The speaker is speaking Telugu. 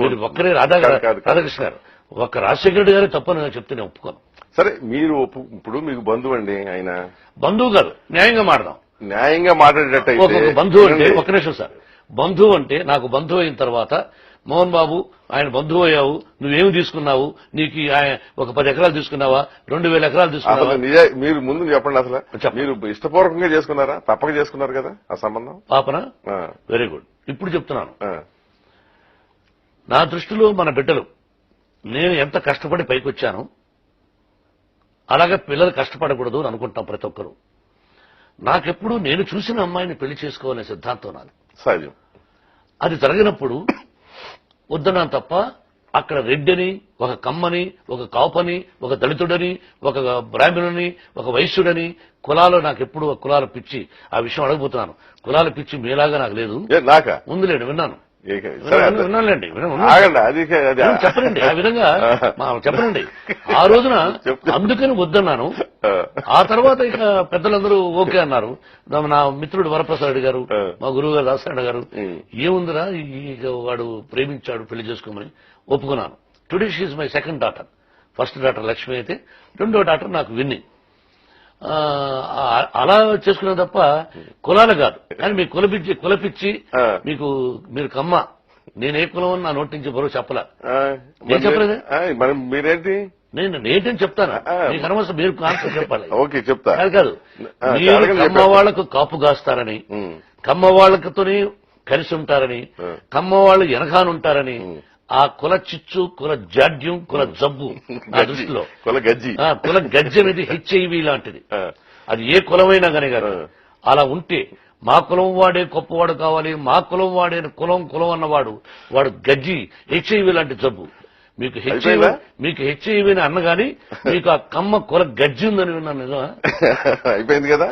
మీరు ఒక్కరే రాధాకృష్ణ గారు ఒక్క రాజశేఖర రెడ్డి గారే తప్పని నేను చెప్తే నేను ఒప్పుకోను. సరే మీరు ఇప్పుడు మీకు బంధువు అండి ఆయన. బంధువు కాదు, న్యాయంగా మాడదాం. న్యాయంగా మాట్లాడేటట్టు ఒక బంధువు అంటే ఒక్క నిమిషం సార్, బంధువు అంటే నాకు బంధువు అయిన తర్వాత మోహన్ బాబు ఆయన బంధువు అయ్యావు, నువ్వేమి తీసుకున్నావు, నీకు ఒక 10 ఎకరాలు తీసుకున్నావా, 2000 ఎకరాలు తీసుకున్నావా? మీరు ముందు చెప్పండి, అసలు మీరు ఇష్టపూర్వకంగా చేసుకున్నారా, తప్పక చేసుకున్నారు కదా ఆ సంబంధం? పాపన వెరీ గుడ్. ఇప్పుడు చెప్తున్నాను, నా దృష్టిలో మన బిడ్డలు నేను ఎంత కష్టపడి పైకొచ్చాను అలాగే పిల్లలు కష్టపడకూడదు అని అనుకుంటాం ప్రతి ఒక్కరు. నాకెప్పుడు నేను చూసిన అమ్మాయిని పెళ్లి చేసుకోవాలనే సిద్ధాంతం నాది. సహజం. అది జరిగినప్పుడు వద్దన్నాను తప్ప అక్కడ రెడ్డిని, ఒక కమ్మని, ఒక కాపని, ఒక దళితుడని, ఒక బ్రాహ్మణుని, ఒక వైశ్యుడని కులాలు నాకెప్పుడు కులాల పిచ్చి. ఆ విషయం అడగబోతున్నాను. కులాల పిచ్చి మీలాగా నాకు లేదు. ఉందిలేండి, విన్నాను, విన్నానులేండి, చెప్పనండి ఆ విధంగా చెప్పనండి. ఆ రోజున అందుకని వద్దన్నాను. ఆ తర్వాత ఇక పెద్దలందరూ ఓకే అన్నారు. నా మిత్రుడు వరప్రసాద్ రెడ్డి గారు, మా గురువు గారు దాసనారాయణ గారు, ఏముందిరా ఇక వాడు ప్రేమించాడు పెళ్లి చేసుకోమని ఒప్పుకున్నాను. Today she is my second daughter. First daughter Lakshmi అయితే, రెండో డాటర్ నాకు విన్ని. అలా చేసుకున్నా తప్ప కులాలు కాదు. కానీ మీకు కులపిచ్చి మీకు మీరు కమ్మ, నేనే కులం అని నా నోటి నుంచి బరువు చెప్పలా. నేను చెప్పలేదే, మీరేంటి నేనేంటని చెప్తాను. మీకు అనవసరం, మీరు ఆన్సర్ చెప్పాలి. ఓకే, చెప్తా. కాదు, మీరు కమ్మ వాళ్లకు కాపు కాస్తారని, కమ్మ వాళ్ళతోనే కలిసి ఉంటారని, కమ్మ వాళ్ళు వెనకానుంటారని ఆ కుల చిచ్చు, కుల జాడ్యం, కుల జబ్బు నా దృష్టిలో కుల గజ్జి అనేది హెచ్ఐవి లాంటిది. అది ఏ కులమైనా కానీ గారు అలా ఉంటే మా కులం వాడే గొప్పవాడు కావాలి, మా కులం వాడే కులం అన్నవాడు వాడు గజ్జి, హెచ్ఐవి లాంటి జబ్బు. మీకు హెచ్ఐవిని అన్నగాని మీకు ఆ కమ్మ కుల గజ్జి ఉందని విన్నాను. నిజమా? అయిపోయింది కదా.